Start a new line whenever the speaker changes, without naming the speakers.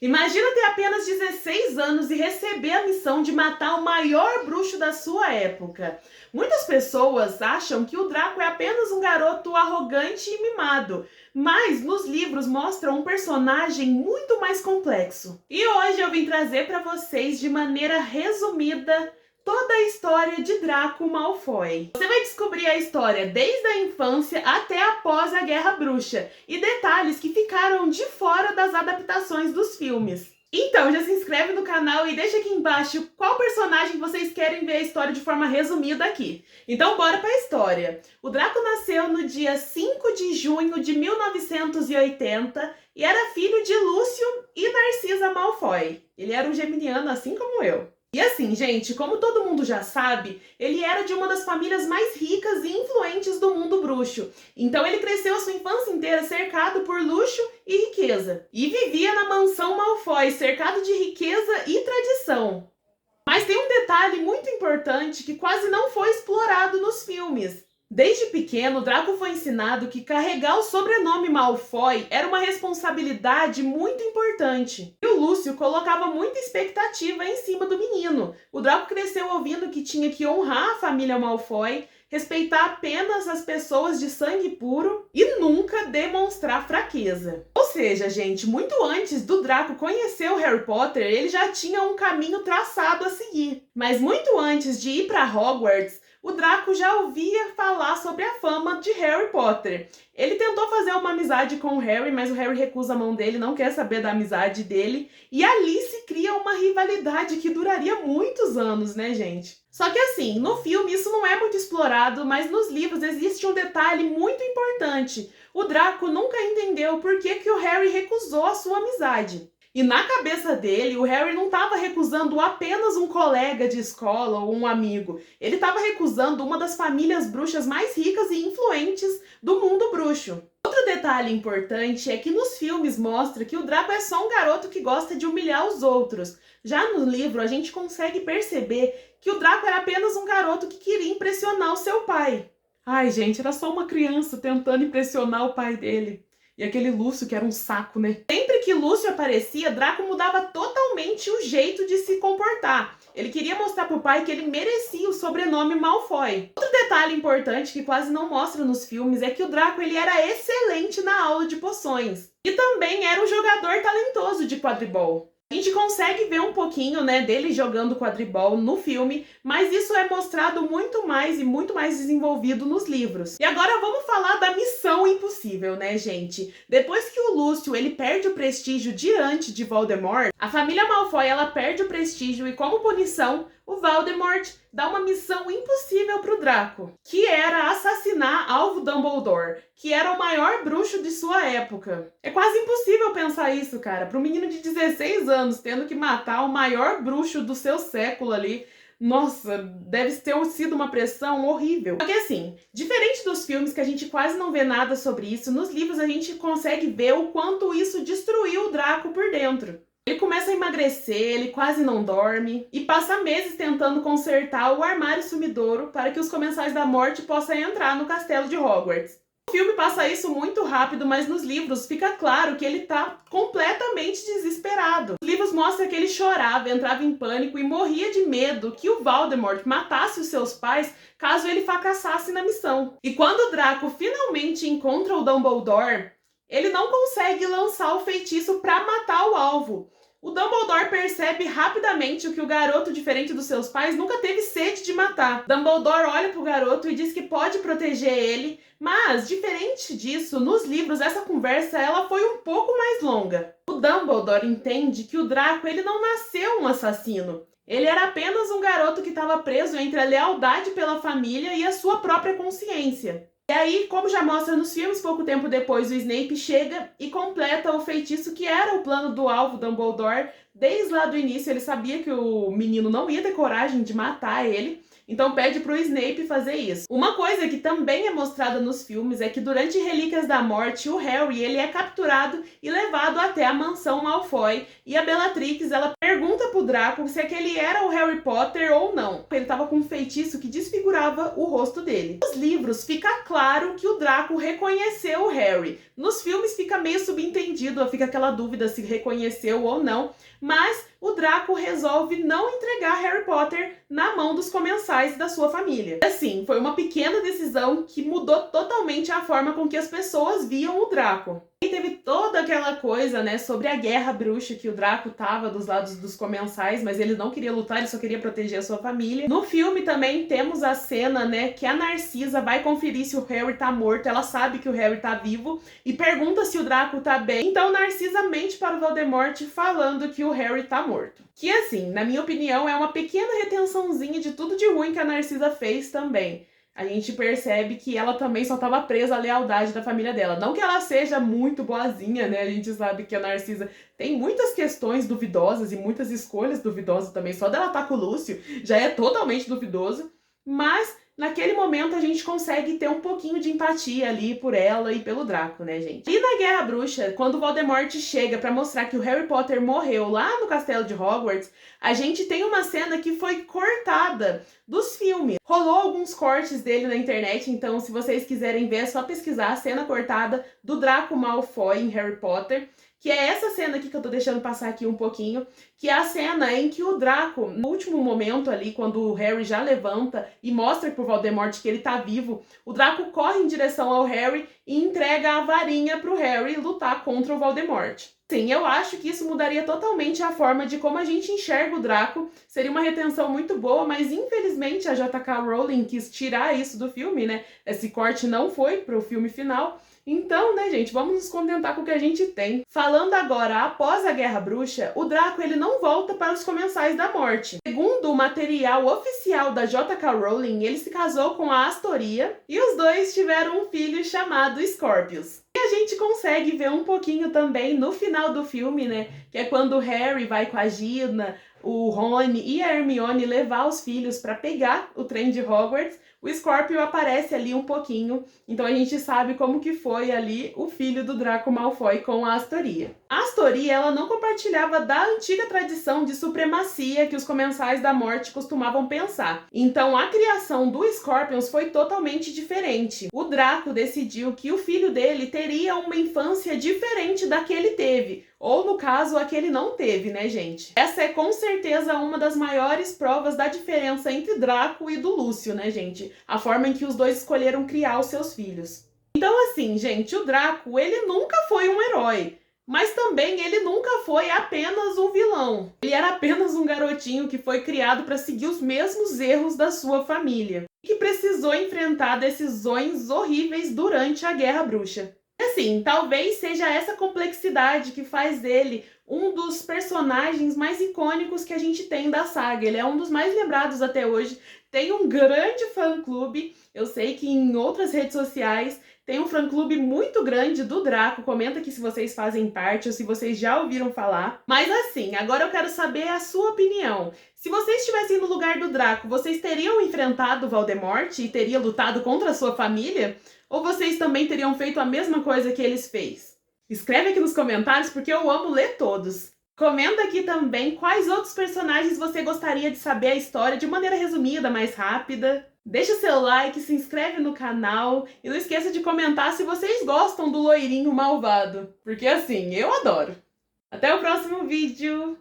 Imagina ter apenas 16 anos e receber a missão de matar o maior bruxo da sua época. Muitas pessoas acham que o Draco é apenas um garoto arrogante e mimado, mas nos livros mostra um personagem muito mais complexo. E hoje eu vim trazer para vocês de maneira resumida toda a história de Draco Malfoy. Você vai descobrir a história desde a infância até após a Guerra Bruxa e detalhes que ficaram de fora das adaptações dos filmes. Então já se inscreve no canal e deixa aqui embaixo qual personagem vocês querem ver a história de forma resumida aqui. Então bora para a história. O Draco nasceu no dia 5 de junho de 1980 e era filho de Lúcio e Narcisa Malfoy. Ele era um geminiano assim como eu. E assim, gente, como todo mundo já sabe, ele era de uma das famílias mais ricas e influentes do mundo bruxo. Então ele cresceu a sua infância inteira cercado por luxo e riqueza. E vivia na mansão Malfoy, cercado de riqueza e tradição. Mas tem um detalhe muito importante que quase não foi explorado nos filmes. Desde pequeno, Draco foi ensinado que carregar o sobrenome Malfoy era uma responsabilidade muito importante. E o Lúcio colocava muita expectativa em cima do menino. O Draco cresceu ouvindo que tinha que honrar a família Malfoy, respeitar apenas as pessoas de sangue puro e nunca demonstrar fraqueza. Ou seja, gente, muito antes do Draco conhecer o Harry Potter, ele já tinha um caminho traçado a seguir. Mas muito antes de ir para Hogwarts, o Draco já ouvia falar sobre a fama de Harry Potter. Ele tentou fazer uma amizade com o Harry, mas o Harry recusa a mão dele, não quer saber da amizade dele. E ali se cria uma rivalidade que duraria muitos anos, né, gente? Só que assim, no filme isso não é muito explorado, mas nos livros existe um detalhe muito importante. O Draco nunca entendeu por que o Harry recusou a sua amizade. E na cabeça dele, o Harry não estava recusando apenas um colega de escola ou um amigo. Ele estava recusando uma das famílias bruxas mais ricas e influentes do mundo bruxo. Outro detalhe importante é que nos filmes mostra que o Draco é só um garoto que gosta de humilhar os outros. Já no livro, a gente consegue perceber que o Draco era apenas um garoto que queria impressionar o seu pai. Ai, gente, era só uma criança tentando impressionar o pai dele. E aquele Lúcio que era um saco, né? Sempre que Lúcio aparecia, Draco mudava totalmente o jeito de se comportar. Ele queria mostrar pro pai que ele merecia o sobrenome Malfoy. Outro detalhe importante que quase não mostra nos filmes é que o Draco ele era excelente na aula de poções. E também era um jogador talentoso de quadribol. A gente consegue ver um pouquinho, né, dele jogando quadribol no filme, mas isso é mostrado muito mais e muito mais desenvolvido nos livros. E agora vamos falar da missão impossível, né, gente? Depois que o Lúcio ele perde o prestígio diante de Voldemort, a família Malfoy ela perde o prestígio e como punição, o Voldemort dá uma missão impossível pro Draco, que era assassinar Alvo Dumbledore, que era o maior bruxo de sua época. É quase impossível pensar isso, cara, para um menino de 16 anos tendo que matar o maior bruxo do seu século ali. Nossa, deve ter sido uma pressão horrível. Porque assim, diferente dos filmes que a gente quase não vê nada sobre isso, nos livros a gente consegue ver o quanto isso destruiu o Draco por dentro. Ele começa a emagrecer, ele quase não dorme e passa meses tentando consertar o armário sumidouro para que os Comensais da Morte possam entrar no castelo de Hogwarts. O filme passa isso muito rápido, mas nos livros fica claro que ele tá completamente desesperado. Os livros mostram que ele chorava, entrava em pânico e morria de medo que o Voldemort matasse os seus pais caso ele fracassasse na missão. E quando o Draco finalmente encontra o Dumbledore, ele não consegue lançar o feitiço para matar o alvo. O Dumbledore percebe rapidamente que o garoto, diferente dos seus pais, nunca teve sede de matar. Dumbledore olha para o garoto e diz que pode proteger ele, mas, diferente disso, nos livros essa conversa ela foi um pouco mais longa. O Dumbledore entende que o Draco ele não nasceu um assassino. Ele era apenas um garoto que estava preso entre a lealdade pela família e a sua própria consciência. E aí, como já mostra nos filmes, pouco tempo depois o Snape chega e completa o feitiço que era o plano do alvo Dumbledore. Desde lá do início ele sabia que o menino não ia ter coragem de matar ele. então pede pro Snape fazer isso. Uma coisa que também é mostrada nos filmes é que durante Relíquias da Morte, o Harry ele é capturado e levado até a mansão Malfoy, e a Bellatrix ela pergunta pro Draco se aquele era o Harry Potter ou não. Ele tava com um feitiço que desfigurava o rosto dele. Nos livros fica claro que o Draco reconheceu o Harry. Nos filmes fica meio subentendido, fica aquela dúvida se reconheceu ou não, mas o Draco resolve não entregar Harry Potter na mão dos comensais da sua família. Assim, foi uma pequena decisão que mudou totalmente a forma com que as pessoas viam o Draco. E teve toda aquela coisa, né, sobre a guerra bruxa, que o Draco tava dos lados dos comensais, mas ele não queria lutar, ele só queria proteger a sua família. No filme também temos a cena, né, que a Narcisa vai conferir se o Harry tá morto, ela sabe que o Harry tá vivo, e pergunta se o Draco tá bem. Então Narcisa mente para o Voldemort falando que o Harry tá morto. Que assim, na minha opinião, é uma pequena retençãozinha de tudo de ruim que a Narcisa fez também. A gente percebe que ela também só estava presa à lealdade da família dela. Não que ela seja muito boazinha, né? A gente sabe que a Narcisa tem muitas questões duvidosas e muitas escolhas duvidosas também. Só dela estar com o Lúcio já é totalmente duvidoso. Mas naquele momento a gente consegue ter um pouquinho de empatia ali por ela e pelo Draco, né, gente? E na Guerra Bruxa, quando o Voldemort chega pra mostrar que o Harry Potter morreu lá no castelo de Hogwarts, a gente tem uma cena que foi cortada dos filmes. Rolou alguns cortes dele na internet, então se vocês quiserem ver é só pesquisar a cena cortada do Draco Malfoy em Harry Potter, que é essa cena aqui que eu tô deixando passar aqui um pouquinho, que é a cena em que o Draco, no último momento ali, quando o Harry já levanta e mostra pro Voldemort que ele tá vivo, o Draco corre em direção ao Harry e entrega a varinha pro Harry lutar contra o Voldemort. Sim, eu acho que isso mudaria totalmente a forma de como a gente enxerga o Draco. Seria uma retenção muito boa, mas infelizmente a J.K. Rowling quis tirar isso do filme, né? Esse corte não foi pro filme final. Então, né, gente, vamos nos contentar com o que a gente tem. Falando agora, após a Guerra Bruxa, o Draco ele não volta para os Comensais da Morte. Segundo o material oficial da J.K. Rowling, ele se casou com a Astoria e os dois tiveram um filho chamado Scorpius. E a gente consegue ver um pouquinho também no final do filme, né, que é quando o Harry vai com a Gina, o Rony e a Hermione levar os filhos para pegar o trem de Hogwarts. O Scorpio aparece ali um pouquinho, então a gente sabe como que foi ali o filho do Draco Malfoy com a Astoria. A Astoria, ela não compartilhava da antiga tradição de supremacia que os Comensais da Morte costumavam pensar. Então a criação do Scorpius foi totalmente diferente. O Draco decidiu que o filho dele teria uma infância diferente da que ele teve, ou no caso, a que ele não teve, né, gente? Essa é com certeza uma das maiores provas da diferença entre Draco e do Lúcio, né, gente? A forma em que os dois escolheram criar os seus filhos. Então, assim, gente, o Draco, ele nunca foi um herói, mas também ele nunca foi apenas um vilão. Ele era apenas um garotinho que foi criado para seguir os mesmos erros da sua família, e que precisou enfrentar decisões horríveis durante a Guerra Bruxa. Assim, talvez seja essa complexidade que faz dele um dos personagens mais icônicos que a gente tem da saga. Ele é um dos mais lembrados até hoje, tem um grande fã-clube. Eu sei que em outras redes sociais tem um fã-clube muito grande do Draco. Comenta aqui se vocês fazem parte ou se vocês já ouviram falar. Mas assim, agora eu quero saber a sua opinião. Se vocês estivessem no lugar do Draco, vocês teriam enfrentado o Voldemort e teriam lutado contra a sua família? Ou vocês também teriam feito a mesma coisa que eles fez? Escreve aqui nos comentários porque eu amo ler todos. Comenta aqui também quais outros personagens você gostaria de saber a história de maneira resumida, mais rápida. Deixa seu like, se inscreve no canal e não esqueça de comentar se vocês gostam do loirinho malvado, porque assim, eu adoro. Até o próximo vídeo!